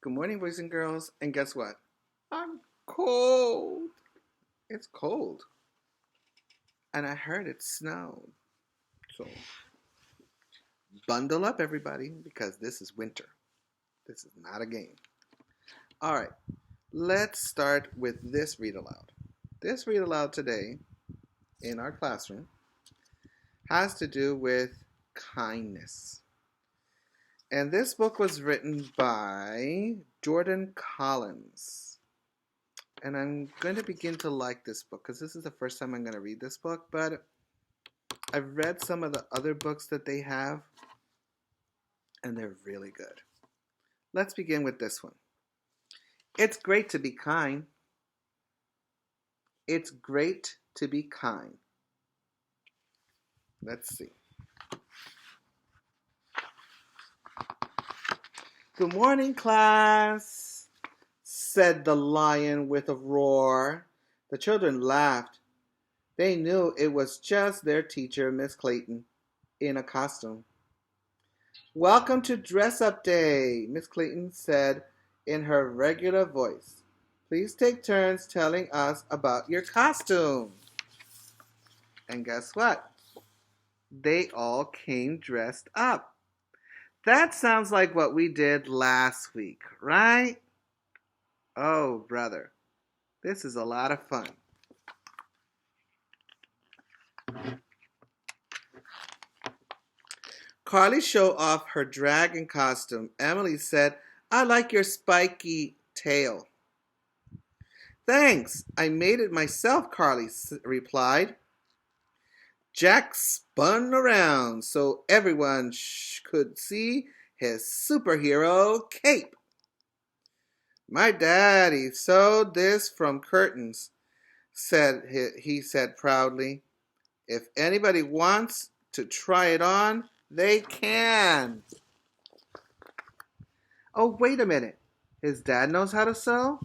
Good morning, boys and girls. And guess what? I'm cold. It's cold. And I heard it snowed. So bundle up, everybody, because this is winter. This is not a game. All right, let's start with this read aloud. This read aloud today in our classroom has to do with kindness. And this book was written by Jordan Collins. And I'm going to begin to like this book because this is the first time I'm going to read this book, but I've read some of the other books that they have, and they're really good. Let's begin with this one. It's great to be kind. It's great to be kind. Let's see. Good morning, class, said the lion with a roar. The children laughed. They knew it was just their teacher, Miss Clayton, in a costume. Welcome to Dress Up Day, Miss Clayton said in her regular voice. Please take turns telling us about your costume. And guess what? They all came dressed up. That sounds like what we did last week, right? Oh, brother, this is a lot of fun. Carly showed off her dragon costume. Emily said, I like your spiky tail. Thanks, I made it myself, Carly replied. Jack spun around so everyone could see his superhero cape. My daddy sewed this from curtains, he said proudly. If anybody wants to try it on, they can. Oh, wait a minute. His dad knows how to sew?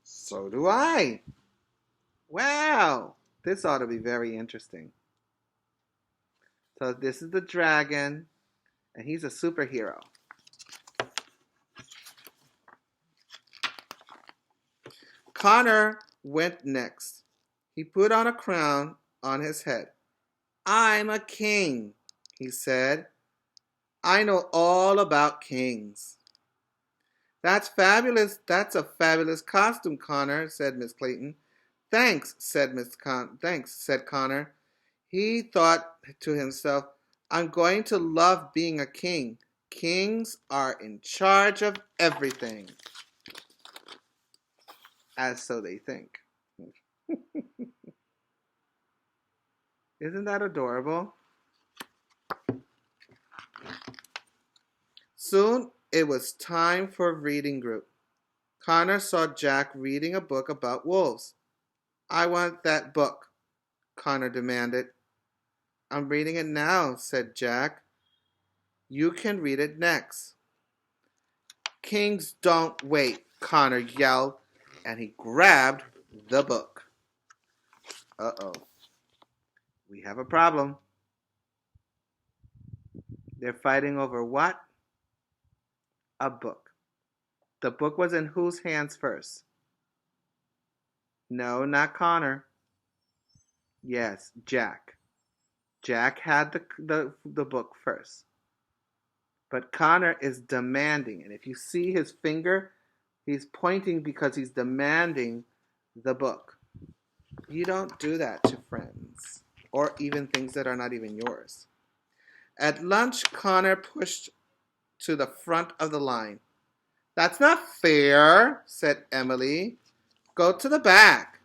So do I. Wow, this ought to be very interesting. So this is the dragon, and he's a superhero. Connor went next. He put on a crown on his head. I'm a king, he said. I know all about kings. That's fabulous. That's a fabulous costume, Connor, said Miss Clayton. Thanks, said Connor. He thought to himself, I'm going to love being a king. Kings are in charge of everything. As so they think. Isn't that adorable? Soon it was time for reading group. Connor saw Jack reading a book about wolves. I want that book, Connor demanded. I'm reading it now, said Jack. You can read it next. Kings don't wait, Connor yelled, and he grabbed the book. Uh-oh. We have a problem. They're fighting over what? A book. The book was in whose hands first? No, not Connor. Yes, Jack. Jack had the book first. But Connor is demanding. And if you see his finger, he's pointing because he's demanding the book. You don't do that to friends or even things that are not even yours. At lunch, Connor pushed to the front of the line. That's not fair, said Emily. Go to the back.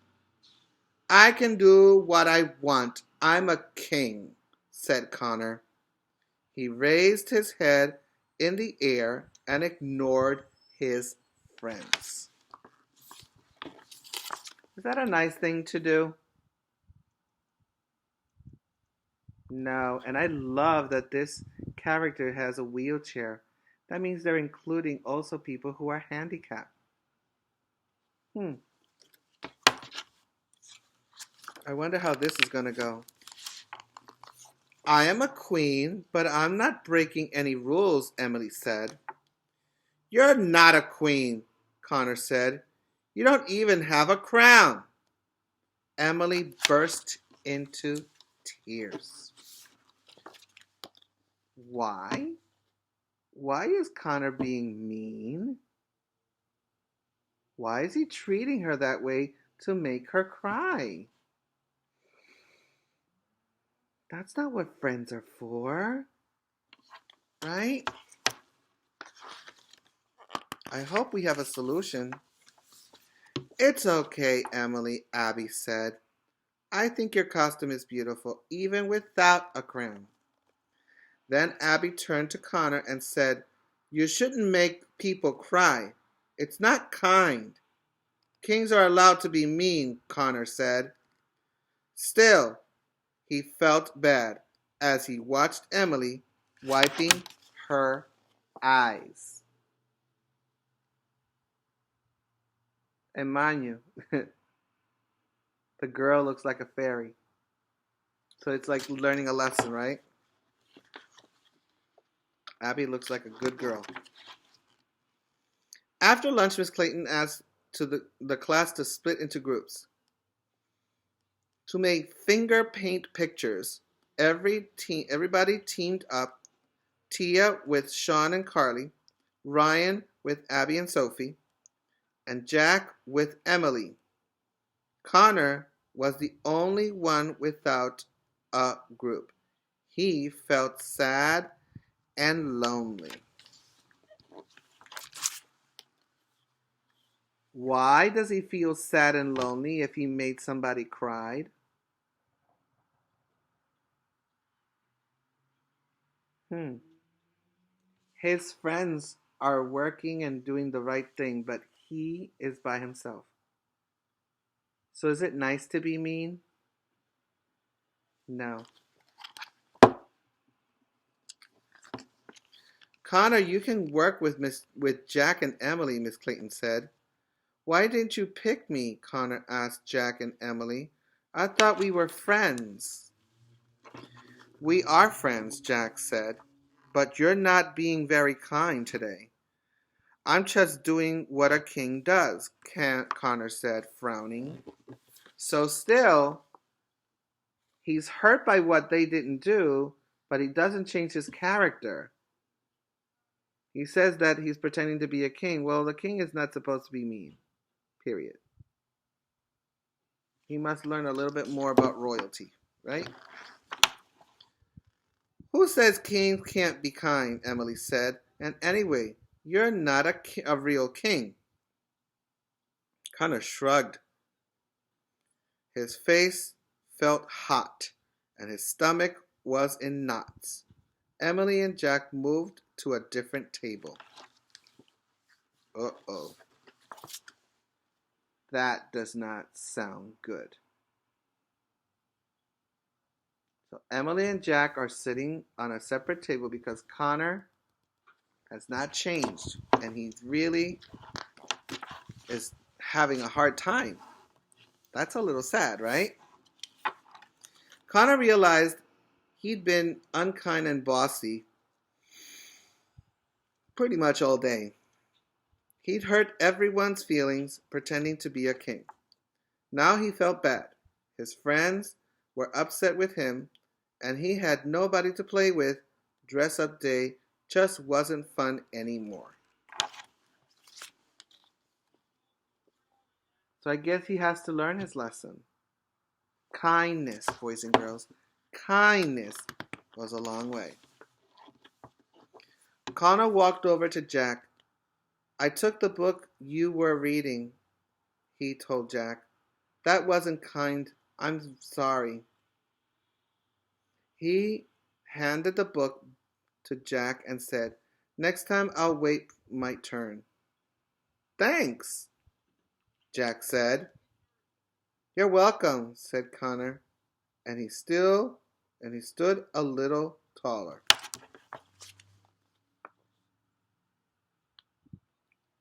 I can do what I want. I'm a king, said Connor. He raised his head in the air and ignored his friends. Is that a nice thing to do? No, and I love that this character has a wheelchair. That means they're including also people who are handicapped. I wonder how this is going to go. I am a queen, but I'm not breaking any rules, Emily said. You're not a queen, Connor said. You don't even have a crown. Emily burst into tears. Why? Why is Connor being mean? Why is he treating her that way to make her cry? That's not what friends are for, right? I hope we have a solution. It's okay, Emily, Abby said. I think your costume is beautiful, even without a crown. Then Abby turned to Connor and said, You shouldn't make people cry. It's not kind. Kings are allowed to be mean, Connor said. Still, he felt bad as he watched Emily wiping her eyes. And mind you, the girl looks like a fairy. So it's like learning a lesson, right? Abby looks like a good girl. After lunch, Miss Clayton asked the class to split into groups to make finger paint pictures. Everybody teamed up. Tia with Sean and Carly, Ryan with Abby and Sophie, and Jack with Emily. Connor was the only one without a group. He felt sad and lonely. Why does he feel sad and lonely if he made somebody cry? His friends are working and doing the right thing, but he is by himself. So is it nice to be mean? No. Connor, you can work with Jack and Emily, Miss Clayton said. Why didn't you pick me? Connor asked Jack and Emily. I thought we were friends. We are friends, Jack said, but you're not being very kind today. I'm just doing what a king does, Connor said, frowning. So still, he's hurt by what they didn't do, but he doesn't change his character. He says that he's pretending to be a king. Well, the king is not supposed to be mean. Period. He must learn a little bit more about royalty, right? Who says kings can't be kind? Emily said. And anyway, you're not a real king. Connor shrugged. His face felt hot, and his stomach was in knots. Emily and Jack moved to a different table. Uh-oh. That does not sound good. So Emily and Jack are sitting on a separate table because Connor has not changed, and he really is having a hard time. That's a little sad, right? Connor realized he'd been unkind and bossy pretty much all day. He'd hurt everyone's feelings pretending to be a king. Now he felt bad. His friends were upset with him, and he had nobody to play with. Dress-up day just wasn't fun anymore. So I guess he has to learn his lesson. Kindness, boys and girls. Kindness goes a long way. Connor walked over to Jack. I took the book you were reading, he told Jack. That wasn't kind. I'm sorry. He handed the book to Jack and said, Next time I'll wait my turn. Thanks, Jack said. You're welcome, said Connor, and he stood a little taller.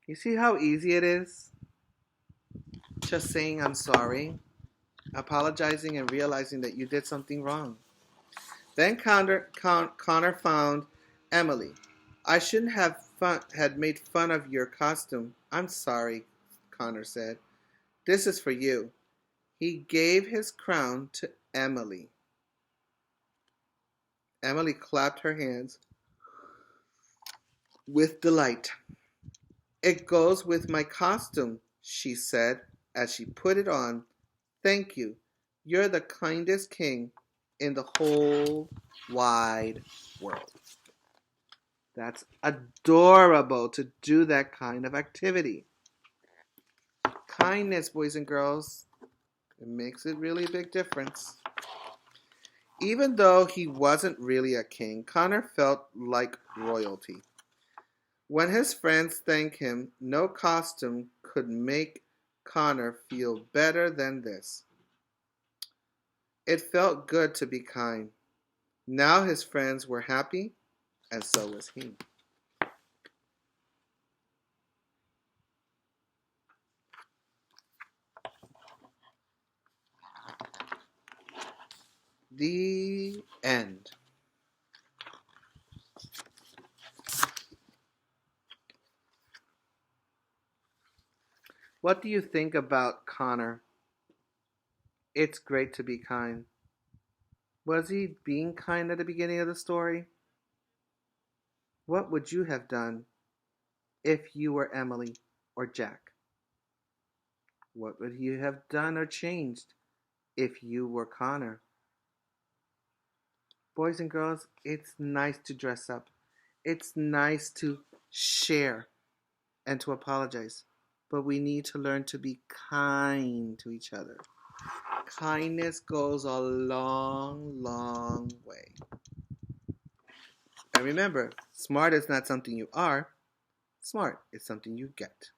You see how easy it is? Just saying I'm sorry, apologizing and realizing that you did something wrong. Then Connor found Emily. I shouldn't have made fun of your costume. I'm sorry, Connor said. This is for you. He gave his crown to Emily. Emily clapped her hands with delight. It goes with my costume, she said as she put it on. Thank you. You're the kindest king in the whole wide world. That's adorable to do that kind of activity. Kindness, boys and girls, it makes a really big difference. Even though he wasn't really a king, Connor felt like royalty. When his friends thanked him, no costume could make Connor feel better than this. It felt good to be kind. Now his friends were happy, and so was he. The end. What do you think about Connor? It's great to be kind. Was he being kind at the beginning of the story? What would you have done if you were Emily or Jack? What would you have done or changed if you were Connor? Boys and girls, it's nice to dress up. It's nice to share and to apologize. But we need to learn to be kind to each other. Kindness goes a long, long way. And remember, smart is not something you are. Smart is something you get.